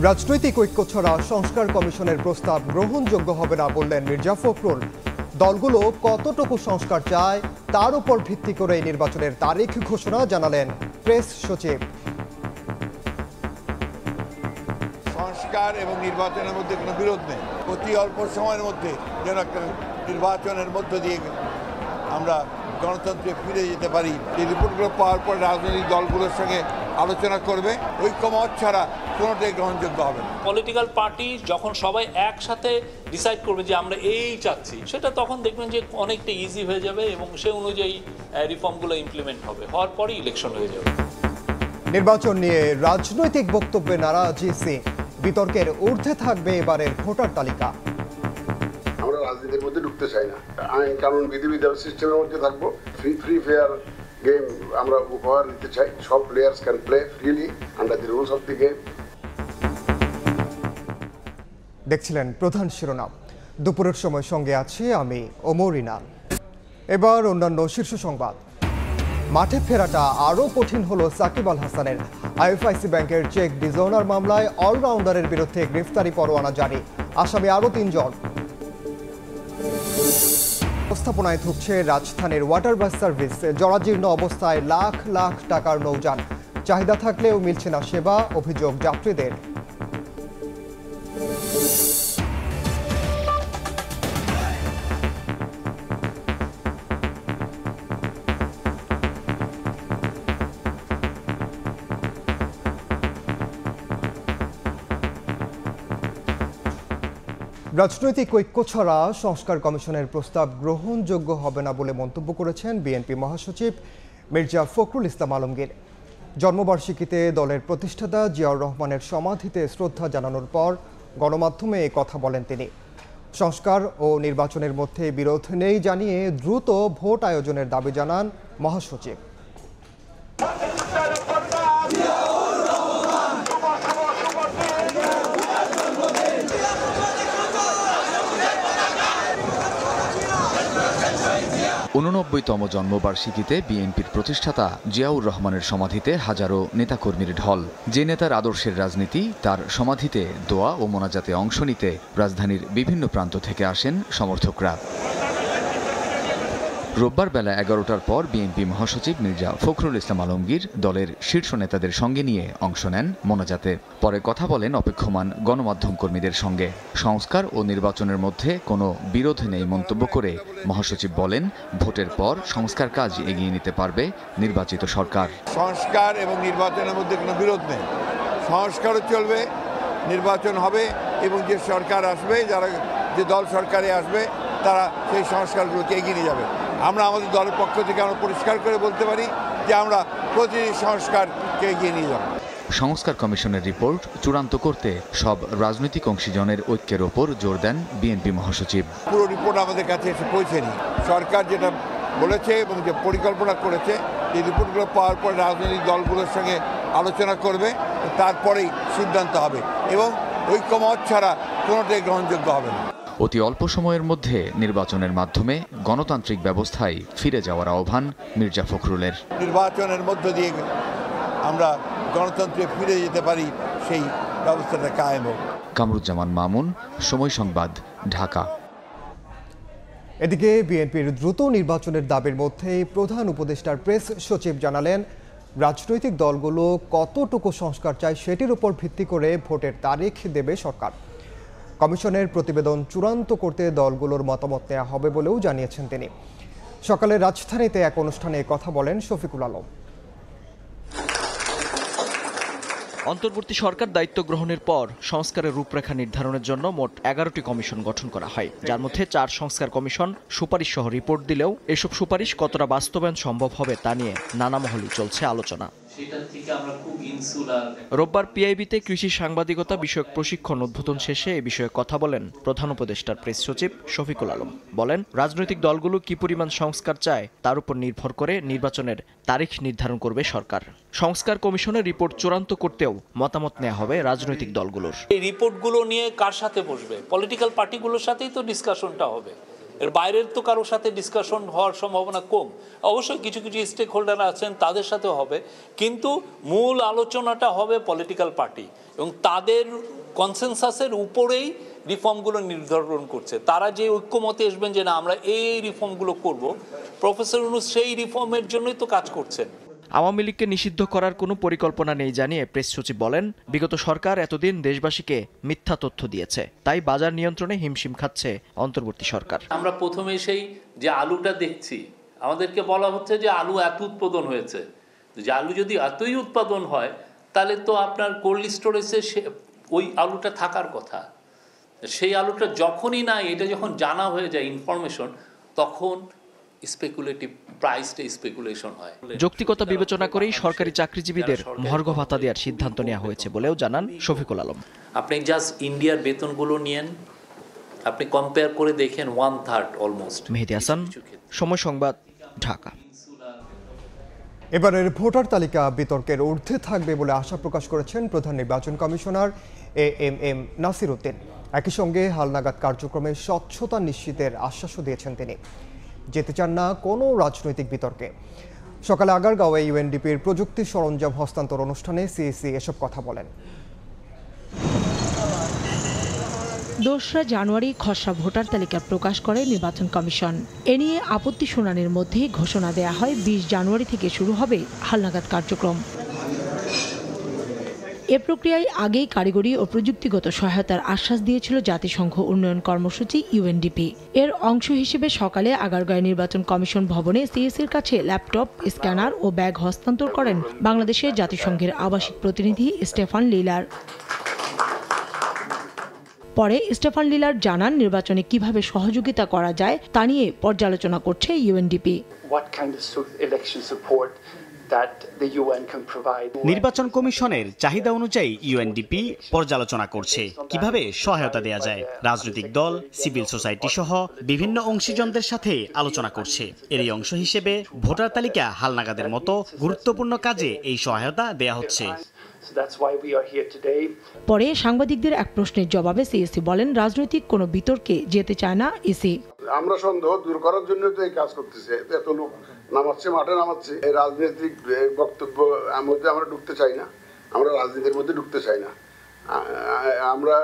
রাজনৈতিক ঐক্য ছাড়া সংস্কার কমিশনের প্রস্তাব গ্রহণযোগ্য হবে না বললেন মির্জা ফখরুল। দলগুলো কতটুকু সংস্কার চায় তার উপর ভিত্তি করে নির্বাচনের তারিখ ঘোষণা জানালেন প্রেস সচিব। সংস্কার এবং নির্বাচনের মধ্যে কোনো বিরোধ নেই। অতি অল্প সময়ের মধ্যে যেন একটা নির্বাচনের মধ্য দিয়ে আমরা গণতন্ত্রে ফিরে যেতে পারি। এই রিপোর্টগুলো পাওয়ার পর রাজনৈতিক দলগুলোর সঙ্গে আলোচনা করবে। ঐক্যমত ছাড়া কোনোটাই গ্রহণযোগ্য হবে না। পলিটিক্যাল পার্টি যখন সবাই একসাথে ডিসাইড করবে যে আমরা এই চাচ্ছি, সেটা তখন দেখবেন যে অনেকটা ইজি হয়ে যাবে এবং সে অনুযায়ী রিফর্মগুলো ইমপ্লিমেন্ট হবে, হওয়ার পরই ইলেকশন হয়ে যাবে। নির্বাচন নিয়ে রাজনৈতিক বক্তব্যে নারাজি সিং। বিতর্কের ঊর্ধ্বে থাকবে এবারের ভোটার তালিকা। আমরা রাজনীতির মধ্যে ঢুকতে চাই না। আইন কানুন বিধিবিধান সিস্টেমের মধ্যে থাকবো। ফ্রি ফেয়ার গেম আমরা উপহার দিতে চাই। সব players can play freely under the rules of the game. দেখছিলেন প্রধান শিরোনাম। দুপুরের সময় সঙ্গে আছি আমি ওমর ইনাল। এবার অন্যান্য শীর্ষ সংবাদ। মাঠে ফেরাটা আরও কঠিন হলো সাকিব আল হাসানের। আইএফআইসি ব্যাংকের চেক ডিজঅনার মামলায় অলরাউন্ডারের বিরুদ্ধে গ্রেফতারি পরোয়ানা জারি। আসামি আরও 3 জন। ব্যবস্থাপনায় ঢুকছে রাজধানীর ওয়াটার বাস সার্ভিস। জরাজীর্ণ অবস্থায় লাখ লাখ টাকার নৌযান। চাহিদা থাকলেও মিলছে না সেবা, অভিযোগ যাত্রীদের। রাজনৈতিক ঐক্য ছাড়া সংস্কার কমিশনের প্রস্তাব গ্রহণযোগ্য হবে না বলে মন্তব্য করেছেন বিএনপি মহাসচিব মির্জা ফখরুল ইসলাম আলমগীর। জন্মবার্ষিকীতে দলের প্রতিষ্ঠাতা জিয়াউর রহমানের সমাধিতে শ্রদ্ধা জানানোর পর গণমাধ্যমে এ কথা বলেন তিনি। সংস্কার ও নির্বাচনের মধ্যে বিরোধ নেই জানিয়ে দ্রুত ভোট আয়োজনের দাবি জানান মহাসচিব। 89তম জন্মবার্ষিকীতে বিএনপির প্রতিষ্ঠাতা জিয়াউর রহমানের সমাধিতে হাজারো নেতাকর্মীর ঢল। যে নেতার আদর্শের রাজনীতি, তার সমাধিতে দোয়া ও মোনাজাতে অংশ নিতে রাজধানীর বিভিন্ন প্রান্ত থেকে আসেন সমর্থকরা। রোববার বেলা 11টার পর বিএনপি মহাসচিব মির্জা ফখরুল ইসলাম আলমগীর দলের শীর্ষ নেতাদের সঙ্গে নিয়ে অংশ নেন মোনাজাতে। পরে কথা বলেন অপেক্ষমান গণমাধ্যম কর্মীদের সঙ্গে। সংস্কার ও নির্বাচনের মধ্যে কোনো বিরোধ নেই মন্তব্য করে মহাসচিব বলেন, ভোটের পর সংস্কার কাজ এগিয়ে নিতে পারবে নির্বাচিত সরকার। সংস্কার এবং নির্বাচনের মধ্যে কোনো বিরোধ নেই। সংস্কারও চলবে, নির্বাচন হবে এবং যে সরকার আসবে, যে দল সরকারে আসবে তারা সেই সংস্কারগুলোকে এগিয়ে নিয়ে যাবে। আমরা আমাদের দলের পক্ষ থেকে আমরা পরিষ্কার করে বলতে পারি যে আমরা প্রতিটি সংস্কারকে এগিয়ে নিয়ে যাব। সংস্কার কমিশনের রিপোর্ট চূড়ান্ত করতে সব রাজনৈতিক অংশীজনের ঐক্যের ওপর জোর দেন বিএনপি মহাসচিব। পুরো রিপোর্ট আমাদের কাছে এসে পৌঁছেনি। সরকার যেটা বলেছে এবং যে পরিকল্পনা করেছে, এই রিপোর্টগুলো পাওয়ার পর রাজনৈতিক দলগুলোর সঙ্গে আলোচনা করবে, তারপরেই সিদ্ধান্ত হবে এবং ঐক্যমত ছাড়া কোনোটাই গ্রহণযোগ্য হবে না। অতি অল্প সময়ের মধ্যে নির্বাচনের মাধ্যমে গণতান্ত্রিক ব্যবস্থায় ফিরে যাওয়ার আহ্বান মির্জা ফখরুলের। নির্বাচনের মধ্য দিয়ে আমরা গণতন্ত্রে ফিরে যেতে পারি, সেই ব্যবস্থাটা কায়েম হোক। কামরুজ্জামান মামুন, সময় সংবাদ, ঢাকা। এদিকে বিএনপির দ্রুত নির্বাচনের দাবির মধ্যে প্রধান উপদেষ্টার প্রেস সচিব জানালেন, রাজনৈতিক দলগুলো কতটুকু সংস্কার চায় সেটির উপর ভিত্তি করে ভোটের তারিখ দেবে সরকার। কমিশনের প্রতিবেদন চূড়ান্ত করতে দলগুলোর মতামত নেওয়া হবে বলেও জানিয়েছেন তিনি। সকালে রাজধানীতে এক অনুষ্ঠানে কথা বলেন শফিকুল আলম। অন্তর্বর্তী সরকার দায়িত্ব গ্রহণের পর সংস্কারের রূপরেখা নির্ধারণের জন্য মোট 11টি কমিশন গঠন করা হয়, যার মধ্যে 4 সংস্কার কমিশন সুপারিশ সহ রিপোর্ট দিলেও এসব সুপারিশ কতটা বাস্তবায়ন সম্ভব হবে তা নিয়ে নানা মহলেই চলছে আলোচনা। রোববার পিআইবিতে কৃষি সাংবাদিকতা বিষয়ক প্রশিক্ষণ উদ্বোধন শেষে এ বিষয়ে কথা বলেন প্রধান উপদেষ্টার প্রেস সচিব শফিকুল আলম। বলেন, রাজনৈতিক দলগুলো কি পরিমাণ সংস্কার চায় তার উপর নির্ভর করে নির্বাচনের তারিখ নির্ধারণ করবে সরকার। সংস্কার কমিশনের রিপোর্ট চূড়ান্ত করতেও মতামত নেওয়া হবে রাজনৈতিক দলগুলোর। এই রিপোর্টগুলো নিয়ে কার সাথে বসবে? পলিটিক্যাল পার্টিগুলোর সাথেই তো ডিসকাশনটা হবে। এর বাইরের তো কারোর সাথে ডিসকাশন হওয়ার সম্ভাবনা কম। অবশ্যই কিছু কিছু স্টেক হোল্ডার আছেন, তাদের সাথেও হবে, কিন্তু মূল আলোচনাটা হবে পলিটিক্যাল পার্টি এবং তাদের কনসেনসাসের উপরেই রিফর্মগুলো নির্ধারণ করছে। তারা যে ঐক্যমতে আসবেন যে না আমরা এই রিফর্মগুলো করব, প্রফেসর ইউনূস সেই রিফর্মের জন্যই তো কাজ করছেন। আওয়ামী লীগকে নিষিদ্ধ করার কোনো পরিকল্পনা নেই জানিয়ে প্রেস সচিব বলেন, বিগত সরকার এতদিন দেশবাসীকে মিথ্যা তথ্য দিয়েছে, তাই বাজার নিয়ন্ত্রণে হিমশিম খাচ্ছে অন্তর্বর্তী সরকার। আমরা প্রথমে সেই যে আলুটা দেখছি, আমাদেরকে বলা হচ্ছে যে আলু এত উৎপাদন হয়েছে, যে আলু যদি এতই উৎপাদন হয় তাহলে তো আপনার কোল্ড স্টোরেজে ওই আলুটা থাকার কথা। সেই আলুটা যখনই না, এটা যখন জানা হয়ে যায় ইনফরমেশন, তখন স্পেকুলেটিভ প্রাইসটা স্পেকুলেশন হয়। যৌক্তিকতা বিবেচনা করেই সরকারি চাকরিজীবীদের মহার্ঘ ভাতা দেওয়ার সিদ্ধান্ত নেওয়া হয়েছে বলেও জানান শফিকুল আলম। আপনি জাস্ট ইন্ডিয়ার বেতনগুলো নিয়েন, আপনি কম্পেয়ার করে দেখেন 1/3 অলমোস্ট। মেহেদী হাসান, সময় সংবাদ, ঢাকা। এবারের ভোটার তালিকা বিতর্কের ঊর্ধ্বে থাকবে বলে আশা প্রকাশ করেছেন প্রধান নির্বাচন কমিশনার এএমএম নাসির উদ্দিন। একই সঙ্গে হালনাগাদ কার্যক্রমে স্বচ্ছতা নিশ্চিতের আশ্বাসও দিয়েছেন তিনি। যেতে চান না কোনো রাজনৈতিক বিতর্কে। সকালে আগারগাঁওয়ে ইউএনডিপির প্রযুক্তি সরঞ্জাম হস্তান্তর অনুষ্ঠানে সিইসি এসব কথা বলেন। ২রা জানুয়ারি খসড়া ভোটার তালিকা প্রকাশ করে নির্বাচন কমিশন। এ নিয়ে আপত্তি শুনানির মধ্যে ঘোষণা দেয়া হয় ২০ জানুয়ারি থেকে শুরু হবে হালনাগাদ কার্যক্রম। এ প্রক্রিয়ায় আগেই কারিগরি ও প্রযুক্তিগত সহায়তার আশ্বাস দিয়েছিল জাতিসংঘ উন্নয়ন কর্মসূচি ইউএনডিপি। এর অংশ হিসেবে সকালে আগারগাঁও নির্বাচন কমিশন ভবনে সিইসির কাছে ল্যাপটপ, স্ক্যানার ও ব্যাগ হস্তান্তর করেন বাংলাদেশের জাতিসংঘের আবাসিক প্রতিনিধি স্টেফান লিলার। পরে স্টেফান লিলার জানান, নির্বাচনে কিভাবে সহযোগিতা করা যায় তা নিয়ে পর্যালোচনা করছে ইউএনডিপি। নির্বাচন কমিশনের চাহিদা অনুযায়ী ইউএনডিপি পর্যালোচনা করছে কিভাবে সহায়তা দেয়া যায়। রাজনৈতিক দল, সিভিল সোসাইটি সহ বিভিন্ন অংশীজনদের সাথে আলোচনা করছে। এরই অংশ হিসেবে ভোটার তালিকা হালনাগাদের মতো গুরুত্বপূর্ণ কাজে এই সহায়তা দেয়া হচ্ছে। পরে সাংবাদিকদের এক প্রশ্নের জবাবে সিইসি বলেন, রাজনৈতিক কোনো বিতর্কে যেতে চায় না ইসি। আমরা সন্দেহ দূর করার জন্য তো এই কাজ করতেছে, এত লোক নামাচ্ছে, মাঠে নামাচ্ছে। এই রাজনৈতিক বক্তব্য মধ্যে আমরা ঢুকতে চাই না, আমরা রাজনীতির মধ্যে ঢুকতে চাই না। আমরা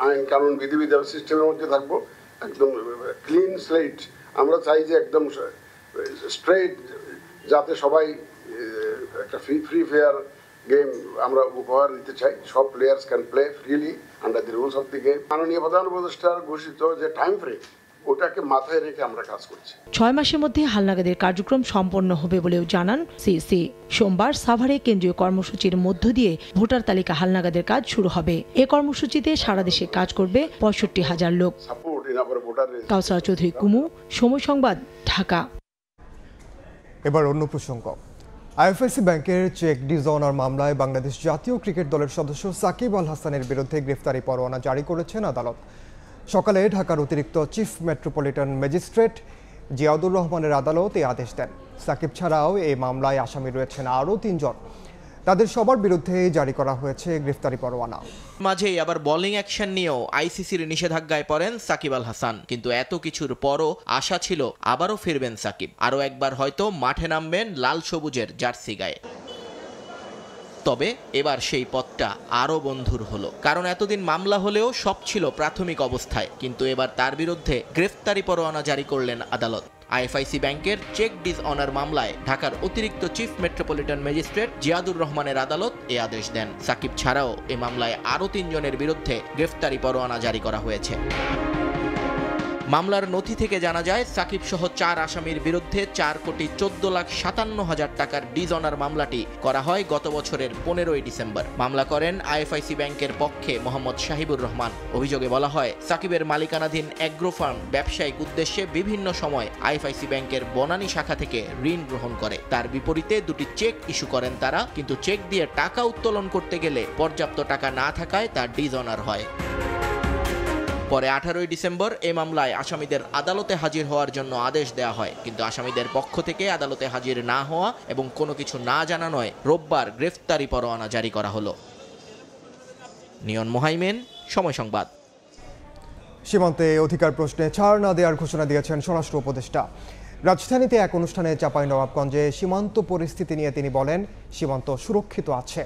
আইন কানুন বিধিবিধান সিস্টেমের মধ্যে থাকবো, একদম ক্লিন স্লেট। আমরা চাই যে একদম স্ট্রেট, যাতে সবাই একটা ফ্রি ফেয়ার গেম আমরা উপহার দিতে চাই। সব players can play freely under the rules of the game. মাননীয় প্রধান উপদেষ্টার ঘোষিত যে টাইম ফ্রেম, ওটাকে মাথায় রেখে আমরা কাজ করছি। ৬ মাসের মধ্যে হালনাগাদের কার্যক্রম সম্পন্ন হবে বলেও জানান সিইসি। সোমবার সাভারে কেন্দ্রীয় কর্মসূচির মধ্য দিয়ে ভোটার তালিকা হালনাগাদের কাজ শুরু হবে। এ কর্মসূচিতে সারা দেশে কাজ করবে ৬৫,০০০ লোক। কাউসারা চৌধুরী কুমু, সময় সংবাদ, ঢাকা। এবার অন্য প্রসঙ্গ। আইএফআইসি ব্যাংকের চেক ডিসঅনার মামলায় বাংলাদেশ জাতীয় ক্রিকেট দলের সদস্য সাকিব আল হাসানের বিরুদ্ধে গ্রেফতারি পরোয়ানা জারি করেছেন আদালত। সকালে ঢাকার অতিরিক্ত চিফ মেট্রোপলিটন ম্যাজিস্ট্রেট জিয়াউদুর রহমানের আদালত এই আদেশ দেন। সাকিব ছাড়াও এই মামলায় আসামি রয়েছেন আরও ৩ জন। তাদের সবার বিরুদ্ধে জারি করা হয়েছে গ্রেফতারি পরোয়ানা। মাঝেই আবার বোলিং অ্যাকশন নিয়েও আইসিসির নিষেধাজ্ঞায় পড়েন সাকিব আল হাসান। কিন্তু এত কিছুর পরও আশা ছিল আবারও ফিরবেন সাকিব, আরও একবার হয়তো মাঠে নামবেন লাল সবুজের জার্সি গায়ে। তবে এবার সেই পথটা আরও বন্ধুর হলো, কারণ এতদিন মামলা হলেও সব ছিল প্রাথমিক অবস্থায়। কিন্তু এবার তার বিরুদ্ধে গ্রেফতারি পরোয়ানা জারি করলেন আদালত। আইএফআইসি ব্যাংকের চেক ডিসঅনার মামলায় ঢাকার অতিরিক্ত চিফ মেট্রোপলিটন ম্যাজিস্ট্রেট জিয়াদুর রহমানের আদালত এ আদেশ দেন। সাকিব ছাড়াও এ মামলায় আরও ৩ জনের বিরুদ্ধে গ্রেফতারি পরোয়ানা জারি করা হয়েছে। মামলার নথি থেকে জানা যায়, সাকিব সহ 4 আসামির বিরুদ্ধে 4,14,57,000 টাকার ডিসঅনার মামলাটি করা হয় গত বছরের 15ই ডিসেম্বর। মামলা করেন আইএফআইসি ব্যাংকের পক্ষে মোহাম্মদ শাহিবুর রহমান। অভিযোগে বলা হয়, সাকিবের মালিকানাধীন অ্যাগ্রো ফার্ম ব্যবসায়িক উদ্দেশ্যে বিভিন্ন সময় আইএফআইসি ব্যাংকের বনানী শাখা থেকে ঋণ গ্রহণ করে। তার বিপরীতে 2টি চেক ইস্যু করেন তারা, কিন্তু চেক দিয়ে টাকা উত্তোলন করতে গেলে পর্যাপ্ত টাকা না থাকায় তা ডিসঅনার হয়। পরে 18ই ডিসেম্বর এই মামলায় আসামিদের আদালতে হাজির হওয়ার জন্য আদেশ দেওয়া হয়, কিন্তু আসামিদের পক্ষ থেকে আদালতে হাজির না হওয়া এবং কোনো কিছু না জানানোয় রোববার গ্রেফতারি পরোয়ানা জারি করা হলো। নিয়ন মোহাইমেন, সময় সংবাদ। সীমান্তে অধিকার প্রশ্নে ছাড় না দেওয়ার ঘোষণা দিয়েছেন স্বরাষ্ট্র উপদেষ্টা। রাজধানীতে এক অনুষ্ঠানে চাঁপাইনবাবগঞ্জে সীমান্ত পরিস্থিতি নিয়ে তিনি বলেন, সীমান্ত সুরক্ষিত আছে,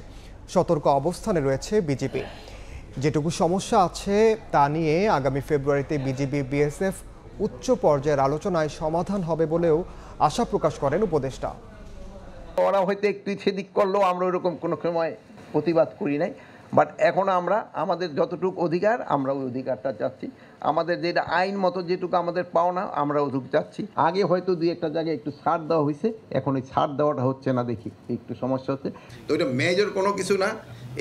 সতর্ক অবস্থানে রয়েছে বিজিবি। যেটুকু সমস্যা আছে তা নিয়ে আগামী ফেব্রুয়ারিতে বিজিবি বিএসএফ উচ্চ পর্যায়ের আলোচনায় সমাধান হবে বলেও আশা প্রকাশ করেন উপদেষ্টা। ওরা হয়তো একটু সেদিক করলেও আমরা ওইরকম কোনো সময় প্রতিবাদ করি নাই, বাট এখন আমরা আমাদের যতটুকু অধিকার আমরা ওই অধিকারটা চাচ্ছি। আমাদের যেটা আইন মতো যেটুকু আমাদের পাওনা আমরা ওটুকু চাচ্ছি। আগে হয়তো দুই একটা জায়গায় একটু ছাড় দেওয়া হয়েছে, এখন ওই ছাড় দেওয়াটা হচ্ছে না, দেখি একটু সমস্যা হচ্ছে। তো এটা মেজর কোনো কিছু না,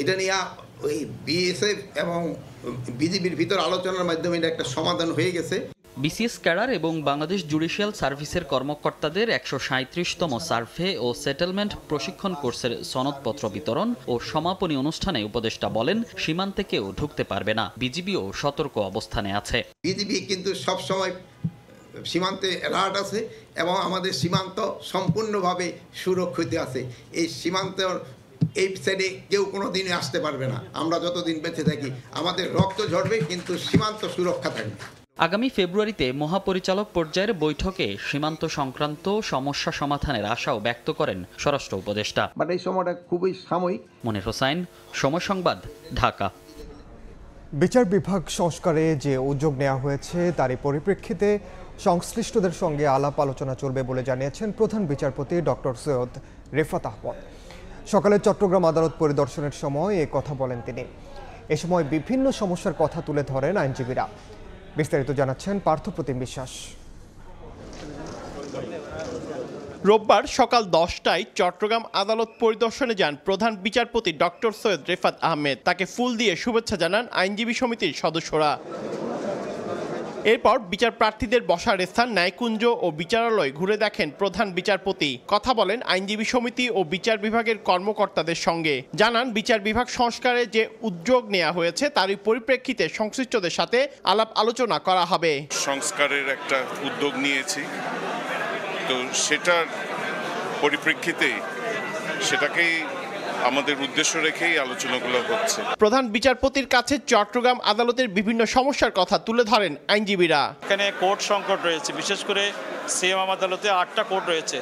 এটা নিয়ে ওই বিএসএফ এবং বিজিবির ভিতর আলোচনার মাধ্যমে এটা একটা সমাধান হয়ে গেছে। বিসিএস ক্যাডার এবং বাংলাদেশ জুডিশিয়াল সার্ভিসের কর্মকর্তাদের ১৩৭তম সার্ভে ও সেটেলমেন্ট প্রশিক্ষণ কোর্সের সনদপত্র বিতরণ ও সমাপনী অনুষ্ঠানে উপদেষ্টা বলেন, সীমান্তে কেউ ঢুকতে পারবে না, বিজিবিও সতর্ক অবস্থানে আছে। বিজিবি কিন্তু সবসময় সীমান্তে অ্যালার্ট আছে এবং আমাদের সীমান্ত সম্পূর্ণভাবে সুরক্ষিত আছে। এই সীমান্ত এই সাইডে কেউ কোনো দিনে আসতে পারবে না। আমরা যতদিন বেঁচে থাকি আমাদের রক্ত ঝরবে, কিন্তু সীমান্ত সুরক্ষা থাকবে। আগামী ফেব্রুয়ারিতে মহাপরিচালক পর্যায়ের বৈঠকে সীমান্ত সংক্রান্ত সমস্যা সমাধানের আশাও ব্যক্ত করেন স্বরাষ্ট্র উপদেষ্টা। বাট এই সময়টা খুবই সাময়িক। মনির হোসাইন, সময় সংবাদ, ঢাকা। বিচার বিভাগ সংস্কারে যে উদ্যোগ নেওয়া হয়েছে তারই পরিপ্রেক্ষিতে সংশ্লিষ্টদের সঙ্গে আলাপ আলোচনা চলবে বলে জানিয়েছেন প্রধান বিচারপতি ডক্টর সৈয়দ রেফাত আহমদ। সকালে চট্টগ্রাম আদালত পরিদর্শনের সময় এ কথা বলেন তিনি। এ সময় বিভিন্ন সমস্যার কথা তুলে ধরেন আইনজীবীরা। বিস্তারিত জানাচ্ছেন পার্থপ্রতিম বিশ্বাস। রোববার সকাল 10টায় চট্টগ্রাম আদালত পরিদর্শনে যান প্রধান বিচারপতি ডক্টর সৈয়দ রেফাত আহমেদ। তাকে ফুল দিয়ে শুভেচ্ছা জানান আইনজীবী সমিতির সদস্যরা। এরপর বিচার প্রার্থীদের বসার স্থান ন্যায়কুঞ্জ ও বিচারালয় ঘুরে দেখেন প্রধান বিচারপতি। কথা বলেন আইনজীবী সমিতি ও বিচার বিভাগের কর্মকর্তাদের সঙ্গে। জানান বিচার বিভাগ সংস্কারে যে উদ্যোগ নেওয়া হয়েছে তারই পরিপ্রেক্ষিতে সংশ্লিষ্টদের সাথে আলাপ আলোচনা করা হবে। সংস্কারের একটা উদ্যোগ নিয়েছি, তো সেটার পরিপ্রেক্ষিতে সেটাকেই আমাদের উদ্দেশ্য রেখেই আলোচনাগুলো হচ্ছে। প্রধান বিচারপতির কাছে চট্টগ্রাম আদালতের বিভিন্ন সমস্যার কথা তুলে ধরেন আইনজীবীরা। এখানে কোর্ট সংকট রয়েছে, বিশেষ করে সিএমএম আদালতে 8টা কোর্ট রয়েছে।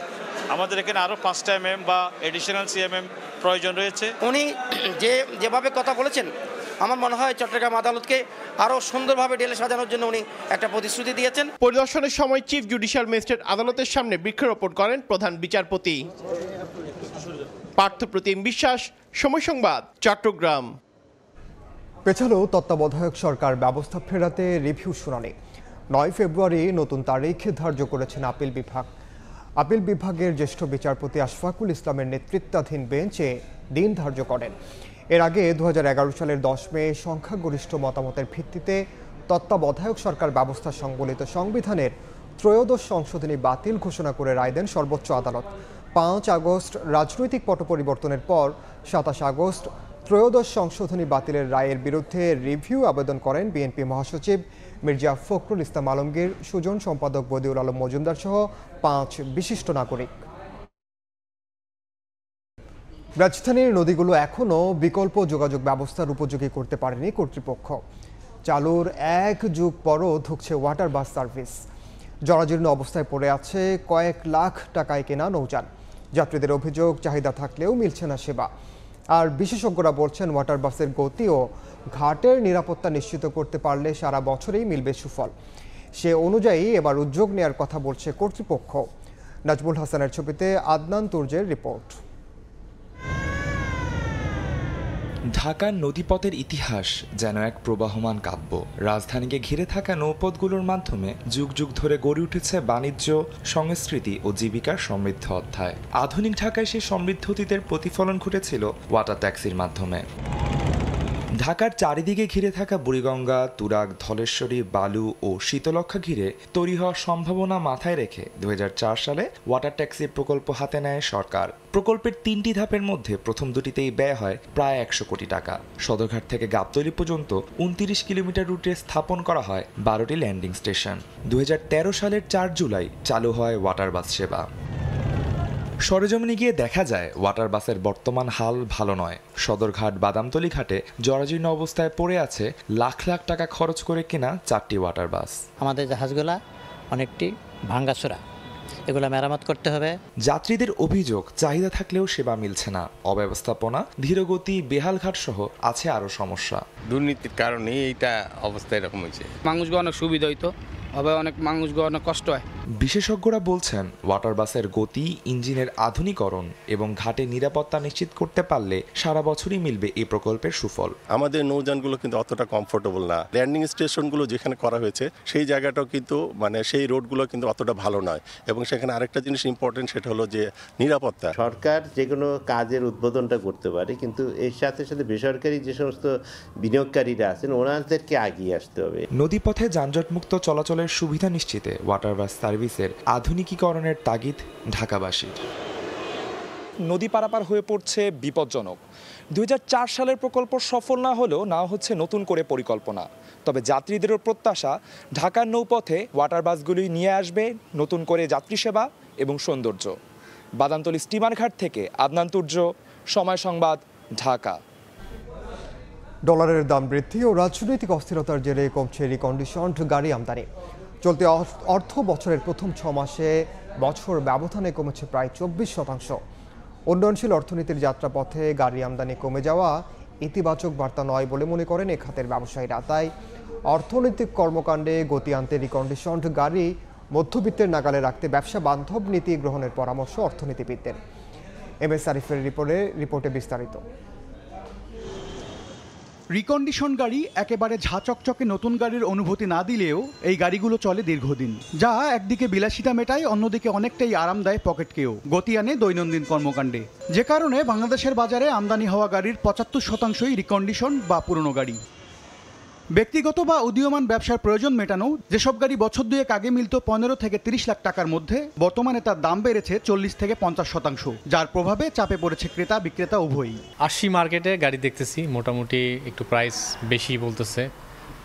আমাদের এখানে আরও 5টা এমএম বা এডিশনাল সিএমএম প্রয়োজন রয়েছে। উনি যেভাবে কথা বলেছেন, আমার মনে হয় চট্টগ্রাম আদালতকে আরও সুন্দরভাবে ঢেলে সাজানোর জন্য উনি একটা প্রতিশ্রুতি দিয়েছেন। পরিদর্শনের সময় চিফ জুডিশিয়াল ম্যাজিস্ট্রেট আদালতের সামনে বৃক্ষরোপণ করেন প্রধান বিচারপতি। পার্থপ্রতিম বিশ্বাস, সময় সংবাদ, চট্টগ্রাম। পেছালো তত্ত্বাবধায়ক সরকার ব্যবস্থা ফেরাতে রিভিউ শুনানি। 9 ফেব্রুয়ারি নতুন তারিখ ধার্য করেছেন আপিল বিভাগ। আপিল বিভাগের জ্যেষ্ঠ বিচারপতি আশফাকুল ইসলামের নেতৃত্বাধীন বেঞ্চে দিন ধার্য করেন। এর আগে 2011 সালের 10 মে সংখ্যাগরিষ্ঠ মতামতের ভিত্তিতে তত্ত্বাবধায়ক সরকার ব্যবস্থা সংবলিত সংবিধানের 13শ সংশোধনী বাতিল ঘোষণা করে রায় দেন সর্বোচ্চ আদালত। 5 আগস্ট রাজনৈতিক পট পরিবর্তনের পর 27 আগস্ট 13শ সংশোধনী বাতিলের রায়ের বিরুদ্ধে রিভিউ আবেদন করেন বিএনপি মহাসচিব মির্জা ফখরুল ইসলাম আলমগীর, সুজন সম্পাদক বদিউল আলম মজুমদার সহ 5 বিশিষ্ট নাগরিক। রাজধানীর নদীগুলো এখনও বিকল্প যোগাযোগ ব্যবস্থার উপযোগী করতে পারেনি কর্তৃপক্ষ। চালুর 1 যুগ পরও ধুঁকছে ওয়াটার বাস সার্ভিস। জরাজীর্ণ অবস্থায় পড়ে আছে কয়েক লাখ টাকায় কেনা নৌযান। যাত্রীদের অভিযোগ, চাহিদা থাকলেও মিলছে না সেবা। আর বিশেষজ্ঞরা বলছেন ওয়াটার বাসের গতি ও ঘাটের নিরাপত্তা নিশ্চিত করতে পারলে সারা বছরেই মিলবে সুফল। সে অনুযায়ী এবার উদ্যোগ নেওয়ার কথা বলছে কর্তৃপক্ষ। নাজমুল হাসানের ছবিতে আদনান তুর্জের রিপোর্ট। ঢাকার নদীপথের ইতিহাস যেন এক প্রবাহমান কাব্য। রাজধানীকে ঘিরে থাকা নৌপথগুলোর মাধ্যমে যুগ যুগ ধরে গড়ে উঠেছে বাণিজ্য, সংস্কৃতি ও জীবিকার সমৃদ্ধ অধ্যায়। আধুনিক ঢাকায় সেই সমৃদ্ধ অতীতের প্রতিফলন ঘটেছিল ওয়াটার ট্যাক্সির মাধ্যমে। ঢাকার চারিদিকে ঘিরে থাকা বুড়িগঙ্গা, তুরাগ, ধলেশ্বরী, বালু ও শীতলক্ষা ঘিরে তৈরি হওয়ার সম্ভাবনা মাথায় রেখে 2004 সালে ওয়াটার ট্যাক্সি প্রকল্প হাতে নেয় সরকার। প্রকল্পের 3টি ধাপের মধ্যে প্রথম দুটিতেই ব্যয় হয় প্রায় 100 কোটি টাকা। সদরঘাট থেকে গাবতলী পর্যন্ত 29 কিলোমিটার রুটে স্থাপন করা হয় 12টি ল্যান্ডিং স্টেশন। 2013 সালের 4 জুলাই চালু হয় ওয়াটার বাস সেবা। সরেজমিনে গিয়ে দেখা যায় ওয়াটার বাসের বর্তমান হাল ভালো নয়। সদরঘাট বাদামতলী ঘাটে জরাজীর্ণ অবস্থায় পড়ে আছে লাখ লাখ টাকা খরচ করে কেনা 4টি ওয়াটার বাস। আমাদের জাহাজগুলা অনেকটি ভাঙ্গাচোরা, এগুলো মেরামত করতে হবে। যাত্রীদের অভিযোগ চাহিদা থাকলেও সেবা মিলছে না, অব্যবস্থাপনা, ধীরগতি, বেহালঘাট সহ আছে আরও সমস্যা। দুর্নীতির কারণে এইটা অবস্থা এরকম হয়েছে। মানুষগুলো অনেক সুবিধা হইতো, হবে অনেক মানুষগুলো অনেক কষ্ট হয়। বিশেষজ্ঞরা বলছেন ওয়াটার বাসের গতি, ইঞ্জিনের আধুনিকরণ এবং ঘাটে নিরাপত্তা নিশ্চিত করতে পারলে সারা বছরই মিলবে এই প্রকল্পের সুফল। আমাদের নৌযানগুলো কিন্তু অতটা কমফোর্টেবল না। ল্যান্ডিং স্টেশনগুলো যেখানে করা হয়েছে সেই জায়গাটাও কিন্তু সেই রোডগুলো কিন্তু অতটা ভালো নয়। এবং সেখানে আরেকটা জিনিস ইম্পর্টেন্ট, সেটা হলো যে নিরাপত্তা। সরকার যে কোনো কাজের উদ্বোধনটা করতে পারে, কিন্তু এর সাথে সাথে বেসরকারি যে সমস্ত বিনিয়োগকারীরা আছেন ওনাদেরকে এগিয়ে আসতে হবে। নদীপথে যানজটমুক্ত চলাচলের সুবিধা নিশ্চিতে ওয়াটার বাস সার্ভিসের আধুনিকীকরণের তাগিদ ঢাকাবাসীর। নদী পারাপার হয়ে পড়ছে বিপজ্জনক। 2004 সালের প্রকল্প সফল না হলেও না হচ্ছে নতুন করে পরিকল্পনা। তবে যাত্রীদেরও প্রত্যাশা ঢাকার নৌপথে ওয়াটার বাসগুলি নিয়ে আসবে নতুন করে যাত্রী সেবা এবং সৌন্দর্য। বাদামতলী স্টিমার ঘাট থেকে আদনান তুর্য, সময় সংবাদ, ঢাকা। ডলারের দাম বৃদ্ধি ও রাজনৈতিক অস্থিরতার জেরে কমছে রিকন্ডিশনড গাড়ি আমদানি। চলতি অর্থ বছরের প্রথম 6 মাসে বছর ব্যবধানে কমেছে প্রায় 24%। উন্নয়নশীল অর্থনীতির যাত্রাপথে গাড়ি আমদানি কমে যাওয়া ইতিবাচক বার্তা নয় বলে মনে করেন এ খাতের ব্যবসায়ীরা। তাই অর্থনৈতিক কর্মকাণ্ডে গতি আনতে রিকন্ডিশনড গাড়ি মধ্যবিত্তের নাগালে রাখতে ব্যবসা বান্ধব নীতি গ্রহণের পরামর্শ অর্থনীতিবিদদের। MS আরিফের রিপোর্টে বিস্তারিত। রিকন্ডিশন গাড়ি একেবারে ঝাঁচকচকে নতুন গাড়ির অনুভূতি না দিলেও এই গাড়িগুলো চলে দীর্ঘদিন, যা একদিকে বিলাসিতা মেটায়, অন্যদিকে অনেকটাই আরাম দেয় পকেটকেও, গতি আনে দৈনন্দিন কর্মকাণ্ডে। যে কারণে বাংলাদেশের বাজারে আমদানি হওয়া গাড়ির 75%ই রিকন্ডিশন বা পুরনো গাড়ি। ব্যক্তিগত বা উদীয়মান ব্যবসার প্রয়োজন মেটানো যেসব গাড়ি বছর দুয়েক আগে মিলত 15 থেকে 30 লাখ টাকার মধ্যে, বর্তমানে তার দাম বেড়েছে 40 থেকে 50%, যার প্রভাবে চাপে পড়েছে ক্রেতা বিক্রেতা উভয়ই। আশি মার্কেটে গাড়ি দেখতেছি মোটামুটি একটু প্রাইস বেশি বলতেছে,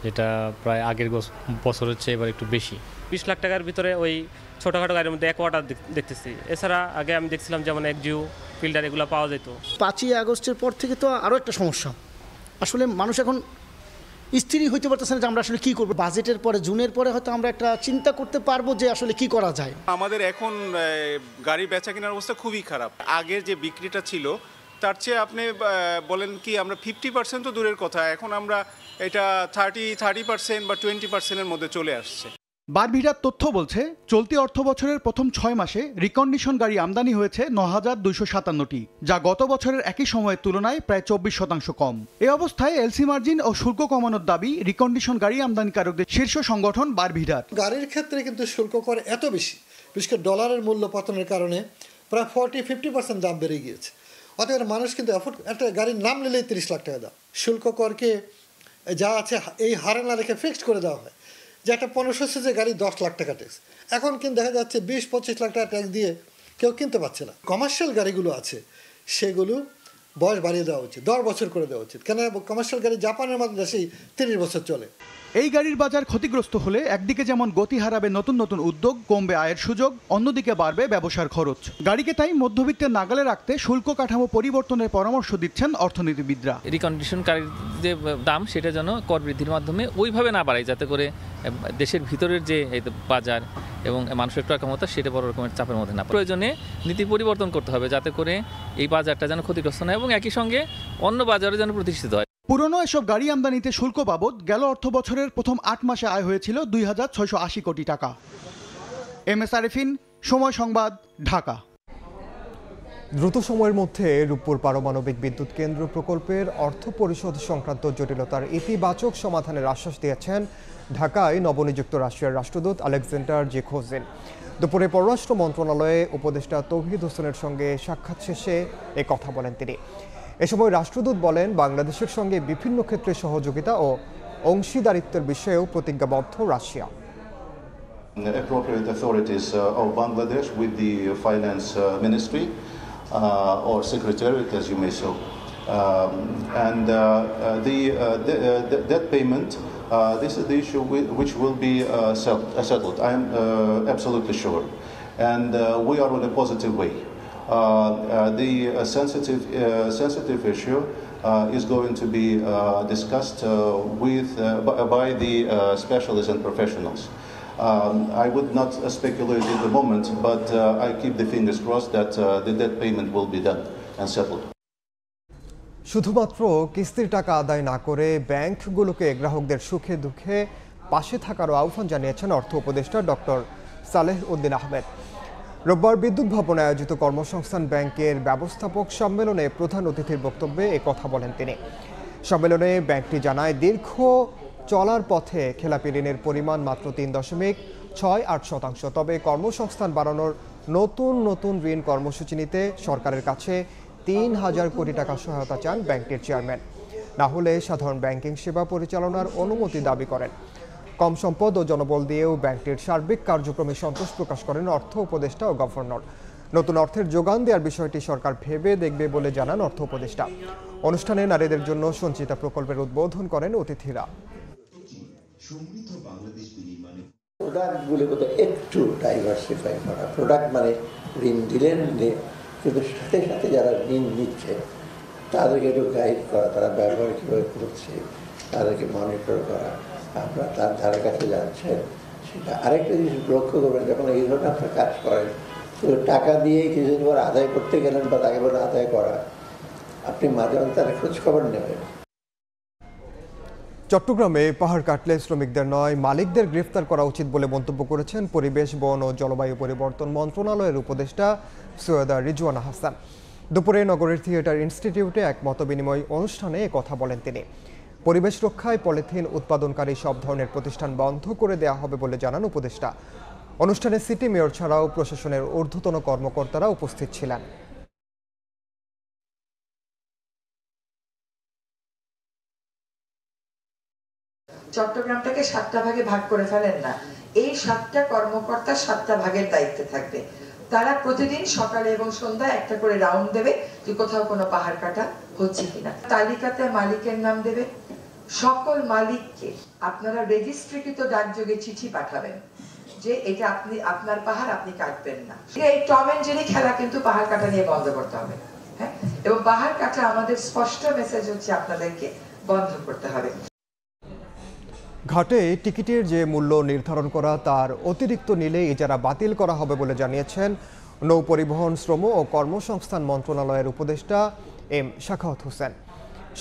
যেটা প্রায় আগের বছরের চেয়ে এবার একটু বেশি। 20 লাখ টাকার ভিতরে ওই ছোটোখাটো গাড়ির মধ্যে এক ওয়াটার দেখতেছি। এছাড়া আগে আমি দেখছিলাম যেমন একজিও, ফিল্টার এগুলো পাওয়া যেত। 5ই আগস্টের পর থেকে তো আরও একটা সমস্যা, আসলে মানুষ এখন স্থিরই হইতে পারতেছে না যে আমরা আসলে কী করবো। বাজেটের পরে জুনের পরে হয়তো আমরা একটা চিন্তা করতে পারবো যে আসলে কি করা যায়। আমাদের এখন গাড়ি বেচা কেনার অবস্থা খুবই খারাপ। আগের যে বিক্রিটা ছিল তার চেয়ে আপনি বলেন কি আমরা 50% তো দূরের কথা, এখন আমরা এটা 30% বা 20%-এর মধ্যে চলে আসছে। বারভিটার তথ্য বলছে চলতি অর্থ বছরের প্রথম 6 মাসে রিকন্ডিশন গাড়ি আমদানি হয়েছে 9257টি, যা গত বছরের একই সময়ের তুলনায় প্রায় 24% কম। এই অবস্থায় এলসি মার্জিন ও শুল্ক কমানোর দাবি রিকন্ডিশন গাড়ি আমদানিকারকদের শীর্ষ সংগঠন বারভিটার। গাড়ির ক্ষেত্রে কিন্তু শুল্ক কর এত বেশি, বিশেষ করে ডলারের মূল্য পতনের কারণে প্রায় 40-50% দাম বেড়ে গিয়েছে। অতএব মানুষ কিন্তু একটা গাড়ির নাম নিলেই 30 লাখ টাকা দাম। শুল্ক করকে যা আছে এই হারে না রেখে ফিক্সড করে দেওয়া হয়, যে একটা 1500 সিসির গাড়ি 10 লাখ টাকা ট্যাক্স, এখন কিন্তু দেখা যাচ্ছে 20-25 লাখ টাকা ট্যাক্স দিয়ে কেউ কিনতে পারছে না। কমার্শিয়াল গাড়িগুলো আছে সেগুলো বয়স বাড়িয়ে দেওয়া উচিত, 10 বছর করে দেওয়া উচিত, কেন কমার্শিয়াল গাড়ি জাপানের মতো দেশেই 30 বছর চলে। এই গাড়ির বাজার ক্ষতিগ্রস্ত হলে একদিকে যেমন গতি হারাবে নতুন নতুন উদ্যোগ, কমবে আয়ের সুযোগ, অন্যদিকে বাড়বে ব্যবসার খরচ। গাড়িকে তাই মধ্যবিত্তের নাগালে রাখতে শুল্ক কাঠামো পরিবর্তনের পরামর্শ দিচ্ছেন অর্থনীতিবিদরা। রিকন্ডিশন গাড়ির যে দাম সেটা যেন কর বৃদ্ধির মাধ্যমে ওইভাবে না বাড়ায়, যাতে করে দেশের ভিতরের যে বাজার এবং মানুষের ক্রয় ক্ষমতা সেটা বড় রকমের চাপের মধ্যে না। প্রয়োজনে নীতি পরিবর্তন করতে হবে যাতে করে এই বাজারটা যেন ক্ষতিগ্রস্ত না এবং একই সঙ্গে অন্য বাজারে যেন প্রতিষ্ঠিত হয়। পুরনো এসব গাড়ি আমদানিতে শুল্ক বাবদ গেল অর্থ বছরের প্রথম 8 মাসে আয় হয়েছিল 2680 কোটি টাকা। MS আরিফিন, সময় সংবাদ, ঢাকা। দ্রুত সময়ের মধ্যে রূপপুর পারমাণবিক বিদ্যুৎ কেন্দ্র প্রকল্পের অর্থ পরিশোধ সংক্রান্ত জটিলতার ইতিবাচক সমাধানের আশ্বাস দিয়েছেন ঢাকায় নবনিযুক্ত রাশিয়ার রাষ্ট্রদূত আলেকজান্ডার জেখোজিন। দুপুরে পররাষ্ট্র মন্ত্রণালয়ে উপদেষ্টা তৌহিদ হোসেনের সঙ্গে সাক্ষাৎ শেষে এ কথা বলেন তিনি। এ সময় রাষ্ট্রদূত বলেন, বাংলাদেশের সঙ্গে বিভিন্ন ক্ষেত্রে সহযোগিতা ও অংশীদারিত্বের বিষয়েও প্রতিজ্ঞাবদ্ধ Russia. Appropriate authorities of Bangladesh with the finance ministry or secretariat, as you may so, and that payment. This is the issue which will be settled. I am absolutely sure, and we are on a positive way. The sensitive issue is going to be discussed by the specialists and professionals. I would not speculate at the moment, but I keep the fingers crossed that the debt payment will be done and settled. শুধুমাত্র কিস্তির টাকা আদায় না করে ব্যাংকগুলোকে গ্রাহকদের সুখে দুঃখে পাশে থাকারও আহ্বান জানিয়েছেন অর্থ উপদেষ্টা ডক্টর সালেহ উদ্দিন আহমেদ। রোববার বিদ্যুৎ ভবনে আয়োজিত কর্মসংস্থান ব্যাংকের ব্যবস্থাপক সম্মেলনে প্রধান অতিথির বক্তব্যে এ কথা বলেন তিনি। সম্মেলনে ব্যাংকটি জানায় দীর্ঘ চলার পথে খেলাপি ঋণের পরিমাণ মাত্র 3.68%। তবে কর্মসংস্থান বাড়ানোর নতুন ঋণ কর্মসূচি নিতে সরকারের কাছে 3,000 কোটি টাকা সহায়তা চান ব্যাংকটির চেয়ারম্যান। না হলে সাধারণ ব্যাংকিং সেবা পরিচালনার অনুমতি দাবি করেন। কম সম্পদ ও জনবল দিয়েও ব্যাংকটির সার্বিক কার্যক্রমে সন্তোষ প্রকাশ করেন অর্থ উপদেষ্টা ও গভর্নর। নতুন অর্থের যোগান দেওয়ার বিষয়টি সরকার ভেবে দেখবে বলে জানান অর্থ উপদেষ্টা। অনুষ্ঠানে নারীদের জন্য সঞ্চিতা প্রকল্পের উদ্বোধন করেন অতিথিরা। প্রোডাক্টগুলো একটু ডাইভার্সিফাই করা, প্রোডাক্ট মানে ঋণ দিলেন কিন্তু সাথে সাথে যারা ঋণ নিচ্ছে তাদেরকে একটু গাইড করা, তারা ব্যবহার কীভাবে করছে তাদেরকে মনিটর করা, আপনারা তার ধারে কাছে যাচ্ছেন সেটা। আরেকটা জিনিস লক্ষ্য করবেন, যখন এই ধরনের আপনার কাজ করেন তো টাকা দিয়ে কিছুদিন পর আদায় করতে গেলেন বা তাকে বলে আদায় করা, আপনি মাঝে মাঝে তার খোঁজখবর নেবেন। চট্টগ্রামে পাহাড় কাটলে শ্রমিকদের নয় মালিকদের গ্রেফতার করা উচিত বলে মন্তব্য করেছেন পরিবেশ, বন ও জলবায়ু পরিবর্তন মন্ত্রণালয়ের উপদেষ্টা সৈয়দা রিজওয়ানা হাসান। দুপুরে নগরের থিয়েটার ইনস্টিটিউটে এক মতবিনিময় অনুষ্ঠানে কথা বলেন তিনি। পরিবেশ রক্ষায় পলিথিন উৎপাদনকারী সব ধরনের প্রতিষ্ঠান বন্ধ করে দেওয়া হবে বলে জানান উপদেষ্টা। অনুষ্ঠানে সিটি মেয়র ছাড়াও প্রশাসনের ঊর্ধ্বতন কর্মকর্তারা উপস্থিত ছিলেন। চট্টগ্রামটাকে 7টা ভাগে ভাগ করে ফেলেন না, এই 7টা কর্মকর্তা 7টা ভাগের দায়িত্বে থাকবে। তারা প্রতিদিন সকালে এবং সন্ধ্যায় একটা করে রাউন্ড দেবে যে কোথাও কোনো পাহাড় কাটা হচ্ছে কিনা। তালিকাতে মালিকের নাম দেবে। সকল মালিককে আপনারা রেজিস্ট্রিকৃত ডাকযোগে চিঠি পাঠাবেন যে এটা আপনি আপনার পাহাড় আপনি কাটবেন না। এই টম এন্ড জেরি খেলা কিন্তু পাহাড় কাটা নিয়ে বন্ধ করতে হবে। হ্যাঁ, এবং পাহাড় কাটা আমাদের স্পষ্ট মেসেজ হচ্ছে আপনাদেরকে বন্ধ করতে হবে। ঘাটে টিকিটের যে মূল্য নির্ধারণ করা তার অতিরিক্ত নিলে ইজারা বাতিল করা হবে বলে জানিয়েছেন নৌপরিবহন, শ্রম ও কর্মসংস্থান মন্ত্রণালয়ের উপদেষ্টা এম শাখাওয়াত হোসেন।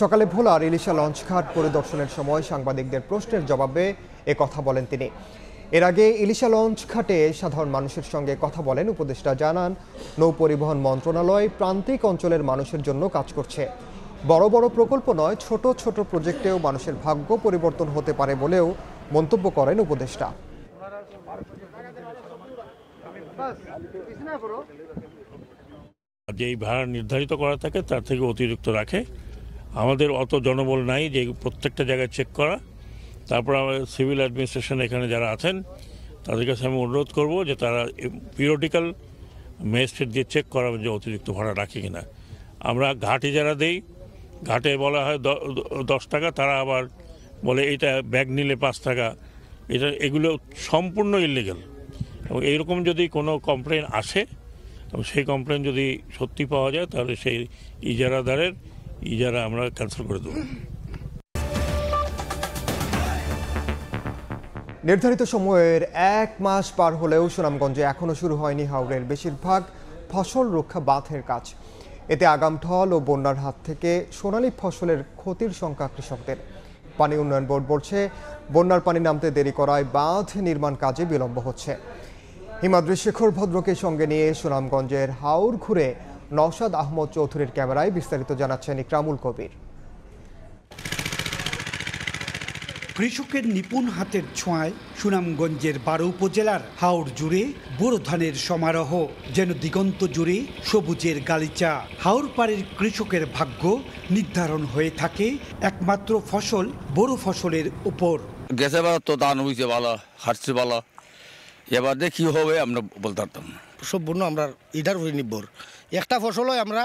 সকালে ভোলার ইলিশা লঞ্চঘাট পরিদর্শনের সময় সাংবাদিকদের প্রশ্নের জবাবে এ কথা বলেন তিনি। এর আগে ইলিশা লঞ্চঘাটে সাধারণ মানুষের সঙ্গে কথা বলেন উপদেষ্টা। জানান নৌপরিবহন মন্ত্রণালয় প্রান্তিক অঞ্চলের মানুষের জন্য কাজ করছে। বড় বড় প্রকল্প নয়, ছোট ছোট প্রজেক্টেও মানুষের ভাগ্য পরিবর্তন হতে পারে বলেও মন্তব্য করেন উপদেষ্টা। যেই ভাড়া নির্ধারিত করা থাকে তার থেকে অতিরিক্ত রাখে। আমাদের অত জনবল নাই যে প্রত্যেকটা জায়গায় চেক করা। তারপর আমাদের সিভিল অ্যাডমিনিস্ট্রেশন এখানে যারা আছেন তাদের কাছে আমি অনুরোধ করব যে তারা পিরিয়ডিক্যাল ম্যাজিস্ট্রেট দিয়ে চেক করাবেন যে অতিরিক্ত ভাড়া রাখে কিনা। আমরা ঘাটে যারা দেই, ঘাটে বলা হয় 10 টাকা, তারা আবার বলে এইটা ব্যাগ নিলে 5 টাকা। এগুলো সম্পূর্ণ ইলিগাল। এবং এইরকম যদি কোনো কমপ্লেন আসে এবং সেই কমপ্লেন যদি সত্যি পাওয়া যায় তাহলে সেই ইজারাদারের ইজারা আমরা ক্যান্সেল করে দেবো। নির্ধারিত সময়ের 1 মাস পার হলেও সুনামগঞ্জে এখনও শুরু হয়নি হাওরের বেশিরভাগ ফসল রক্ষা বাঁধের কাজ। এতে আগাম ঢল ও বন্যার হাত থেকে সোনালী ফসলের ক্ষতির শঙ্কা কৃষকদের। পানি উন্নয়ন বোর্ড বলছে বন্যার পানি নামতে দেরি করায় বাঁধ নির্মাণ কাজে বিলম্ব হচ্ছে। হিমাদ্রি শেখর ভদ্রকে সঙ্গে নিয়ে সুনামগঞ্জের হাওর ঘুরে নওশাদ আহমদ চৌধুরীর ক্যামেরায় বিস্তারিত জানাচ্ছেন ইকরামুল কবির। কৃষকের নিপুণ হাতের ছোঁয়ায় সুনামগঞ্জের 12 উপজেলার হাওর জুড়ে বোরো ধানের সমারোহ, যেন দিগন্ত জুড়ে সবুজের গালিচা। হাওর পাড়ের কৃষকের ভাগ্য নির্ধারণ হয়ে থাকে একমাত্র ফসল বোরো ফসলের উপর। গেছে বার তো ধান হয়েছে ভালো, হারছে ভালো, এবার কি হবে আমরা বলতে পারতাম না। সম্পূর্ণ আমরা এটার উপরে নির্ভর। একটা ফসল হয় আমরা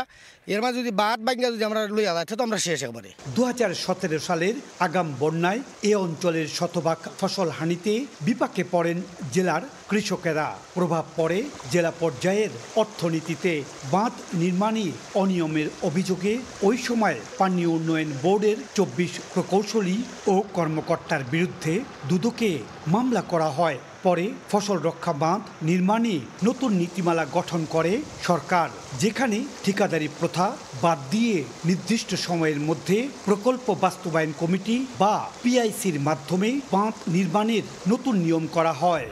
এর মাঝে যদি বাদ ভাঙ্গা যদি আমরা লইয়া যাচ্ছে তো আমরা শেষ একবারে। 2017 সালের আগাম বন্যায় এ অঞ্চলের শতভাগ ফসল হানিতে বিপাকে পড়েন জেলার কৃষকেরা। প্রভাব পড়ে জেলা পর্যায়ের অর্থনীতিতে। বাঁধ নির্মাণে অনিয়মের অভিযোগে ওই সময় পানি উন্নয়ন বোর্ডের 24 প্রকৌশলী ও কর্মকর্তার বিরুদ্ধে দুদকে মামলা করা হয়। পরে ফসল রক্ষা বাঁধ নির্মাণে নতুন নীতিমালা গঠন করে সরকার, যেখানে ঠিকাদারি প্রথা বাদ দিয়ে নির্দিষ্ট সময়ের মধ্যে প্রকল্প বাস্তবায়ন কমিটি বা পিআইসির মাধ্যমে বাঁধ নির্মাণের নতুন নিয়ম করা হয়।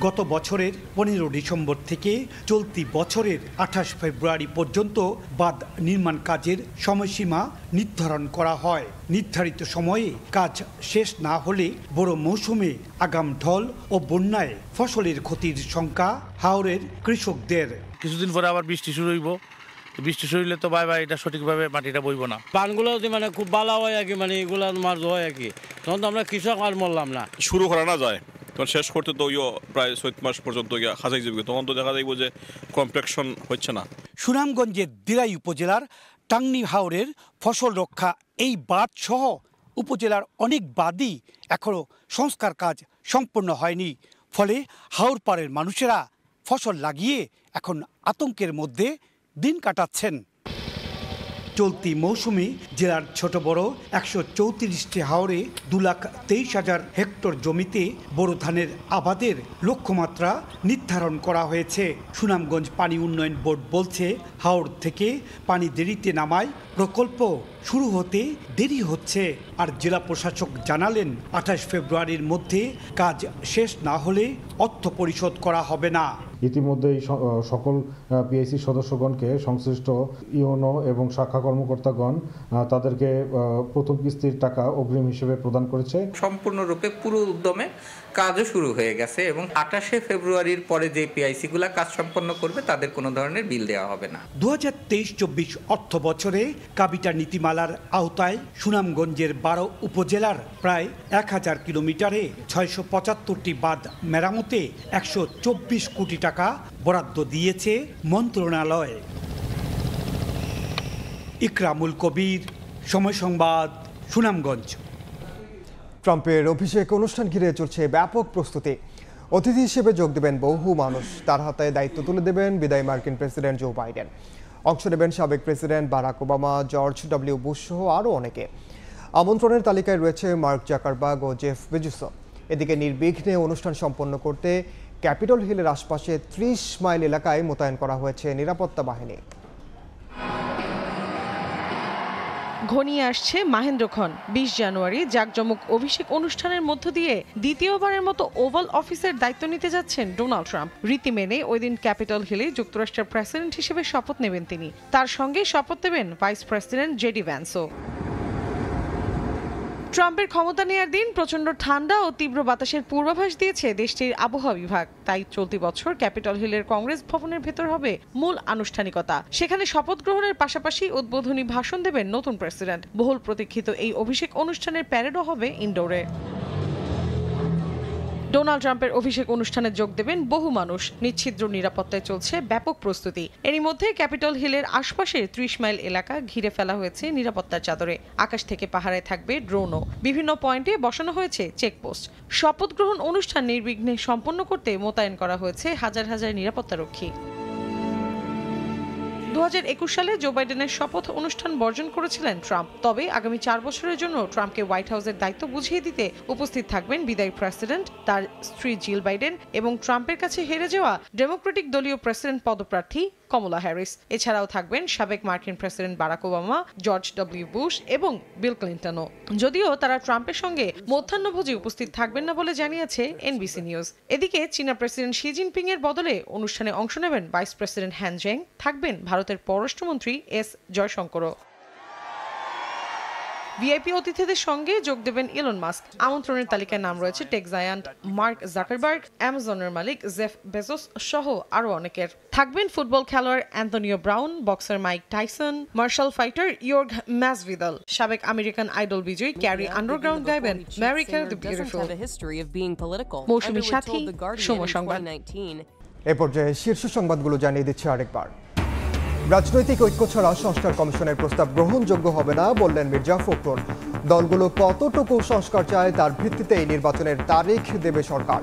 গত বছরের 15 ডিসেম্বর থেকে চলতি বছরের 28 ফেব্রুয়ারি পর্যন্ত বাঁধ নির্মাণ কাজের সময়সীমা নির্ধারণ করা হয়। নির্ধারিত সময়ে কাজ শেষ না হলে বড় মৌসুমে আগাম ঢল ও বন্যায় ফসলের ক্ষতির শঙ্কা হাওরের কৃষকদের। কিছুদিন পরে আবার বৃষ্টি শুরু হইব, বৃষ্টি শুরু হইলে তো বাই এটা সঠিকভাবে মাটিটা বইব না। পানগুলো মানে খুব ভালো হয় আর কি, মানে এগুলো মাছ হয় আর কি, তখন তো আমরা কৃষক আর মরলাম না। শুরু করা না যায় তখন শেষ করতে তো প্রায় 7 মাস পর্যন্ত খাজাই যাবে, তখন তো দেখা যাইব যে কমপ্লেকশন হচ্ছে না। সুনামগঞ্জের দিরাই উপজেলার টাংনি হাওরের ফসল রক্ষা এই বাঁধ সহ উপজেলার অনেক বাঁধই এখনও সংস্কার কাজ সম্পন্ন হয়নি। ফলে হাওর পাড়ের মানুষেরা ফসল লাগিয়ে এখন আতঙ্কের মধ্যে দিন কাটাচ্ছেন। চলতি মৌসুমে জেলার ছোট বড় 134টি হাওরে 2,23,000 হেক্টর জমিতে বোরো ধানের আবাদের লক্ষ্যমাত্রা নির্ধারণ করা হয়েছে। সুনামগঞ্জ পানি উন্নয়ন বোর্ড বলছে, হাওর থেকে পানি দেরিতে নামায় প্রকল্প শুরু হতে দেরি হচ্ছে। আর জেলা প্রশাসক জানালেন 28 ফেব্রুয়ারির মধ্যে কাজ শেষ না হলে অর্থ পরিশোধ করা হবে না। ইতিমধ্যে সকল পিআইসি সদস্যগণকে সংশ্লিষ্ট ইউনো এবং শাখা কর্মকর্তাগণ তাদেরকে প্রথম কিস্তির টাকা অগ্রিম হিসেবে প্রদান করেছে। সম্পূর্ণরূপে পুরো উদ্যমে কাজও শুরু হয়ে গেছে এবং 28 ফেব্রুয়ারির পরে যে পিআইসিগুলো কাজ সম্পন্ন করবে তাদের কোনো ধরনের বিল দেওয়া হবে না। 2023-24 অর্থ বছরে কাবিটা নীতিমালার আওতায় সুনামগঞ্জের 12 উপজেলার প্রায় 1000 কিলোমিটারে 675টি বাঁধ মেরামতে 124 কোটি টাকা বরাদ্দ দিয়েছে মন্ত্রণালয়। ইকরামুল কবির, সময় সংবাদ, সুনামগঞ্জ। ট্রাম্পের অভিষেক অনুষ্ঠান ঘিরে চলছে ব্যাপক প্রস্তুতি। অতিথি হিসেবে যোগ দেবেন বহু মানুষ। তার হাতে দায়িত্ব তুলে দেবেন বিদায়ী মার্কিন প্রেসিডেন্ট জো বাইডেন। অংশ নেবেন সাবেক president Barack Obama, George W Bush সহ আরও অনেকে। আমন্ত্রণের তালিকায় রয়েছে মার্ক জাকারবার্গ ও জেফ বেজোস। এদিকে নির্বিঘ্নে অনুষ্ঠান সম্পন্ন করতে ক্যাপিটল হিলের আশপাশে 30 মাইল এলাকায় মোতায়েন করা হয়েছে নিরাপত্তা বাহিনী। ঘনিয়ে আসছে মাহেন্দ্রক্ষণ। 20 জানুয়ারি জাঁকজমক অভিষেক অনুষ্ঠানের মধ্য দিয়ে দ্বিতীয়বারের মতো ওভাল অফিসের দায়িত্ব নিতে যাচ্ছেন ডোনাল্ড ট্রাম্প। রীতি মেনে ওই দিন ক্যাপিটল হিলে যুক্তরাষ্ট্রের প্রেসিডেন্ট হিসেবে শপথ নেবেন তিনি। তার সঙ্গে শপথ নেবেন ভাইস প্রেসিডেন্ট জেডি ভ্যান্সও। ট্রাম্পের ক্ষমতা নেয়ার দিন প্রচণ্ড ঠান্ডা ও তীব্র বাতাসের পূর্বাভাস দিয়েছে দেশটির আবহাওয়া বিভাগ। তাই চলতি বছর ক্যাপিটল হিলের কংগ্রেস ভবনের ভেতর হবে মূল আনুষ্ঠানিকতা। সেখানে শপথ গ্রহণের পাশাপাশি উদ্বোধনী ভাষণ দেবেন নতুন প্রেসিডেন্ট। বহুল প্রতীক্ষিত এই অভিষেক অনুষ্ঠানের প্যারেডও হবে ইনডোরে। ডোনাল্ড ট্রাম্পের অভিষেক অনুষ্ঠানে যোগ দেবেন বহু মানুষ। নিচ্ছিদ্র নিরাপত্তায় চলছে ব্যাপক প্রস্তুতি। এরই মধ্যে ক্যাপিটল হিলের আশপাশের 30 মাইল এলাকা ঘিরে ফেলা হয়েছে নিরাপত্তার চাদরে। আকাশ থেকে পাহারায় থাকবে ড্রোনও। বিভিন্ন পয়েন্টে বসানো হয়েছে চেকপোস্ট। শপথ গ্রহণ অনুষ্ঠান নির্বিঘ্নে সম্পন্ন করতে মোতায়েন করা হয়েছে হাজার হাজার নিরাপত্তারক্ষী। 2021 সালে জো বাইডেনের শপথ অনুষ্ঠান বর্জন করেছিলেন ট্রাম্প। তবে আগামী 4 বছরের জন্য ট্রাম্পকে হোয়াইট হাউসের দায়িত্ব বুঝিয়ে দিতে উপস্থিত থাকবেন বিদায়ী প্রেসিডেন্ট, তার স্ত্রী জিল বাইডেন এবং ট্রাম্পের কাছে হেরে যাওয়া ডেমোক্রেটিক দলীয় প্রেসিডেন্ট পদপ্রার্থী কমলা হ্যারিস। এছাড়াও থাকবেন সাবেক মার্কিন president Barack Obama, George W Bush এবং বিল ক্লিন্টনও। যদিও তারা ট্রাম্পের সঙ্গে মধ্যাহ্নভোজে উপস্থিত থাকবেন না বলে জানিয়েছে এনবিসি নিউজ। এদিকে চীনা প্রেসিডেন্ট শি জিনপিং এর বদলে অনুষ্ঠানে অংশ নেবেন ভাইস প্রেসিডেন্ট হ্যান জেং, থাকবেন ভারতের পররাষ্ট্রমন্ত্রী এস জয়শঙ্করও। ভিআইপি অতিথিদের সঙ্গে যোগ দেবেন ইলন মাস্ক। আমন্ত্রণের তালিকায় নাম রয়েছে টেক জায়ান্ট মার্ক জাকারবার্গ, অ্যামাজনের মালিক জেফ বেজোস সহ আরও অনেকের। থাকবেন ফুটবল খেলোয়াড় Antonio Brown, boxer Mike Tyson, martial fighter ইয়র্গ ম্যাসভিদাল, সাবেক আমেরিকান আইডল বিজয়ী ক্যারি আন্ডারগ্রাউন্ড গাইবেন America the beautiful. Mousumi Sathi, Somoy সংবাদ। এ পর্যায়ে শীর্ষ সংবাদগুলো জানিয়ে দিচ্ছে আরেকবার। রাজনৈতিক ঐক্য ছাড়া সংস্কার কমিশনের প্রস্তাব গ্রহণযোগ্য হবে না বললেন মির্জা ফখরুল। দলগুলো কতটুকু সংস্কার চায় তার ভিত্তিতেই নির্বাচনের তারিখ দেবে সরকার।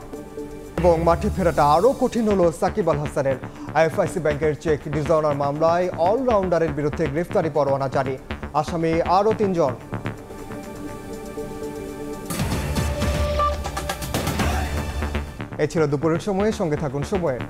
এবং মাঠে ফেরাটা আরও কঠিন হলো সাকিব আল হাসানের। আইএফআইসি ব্যাংকের চেক ডিসঅনার মামলায় অলরাউন্ডারের বিরুদ্ধে গ্রেফতারি পরোয়ানা জারি, আসামি আরও 3 জন। এ ছিল দুপুরের সময়ে, সঙ্গে থাকুন সময়ের।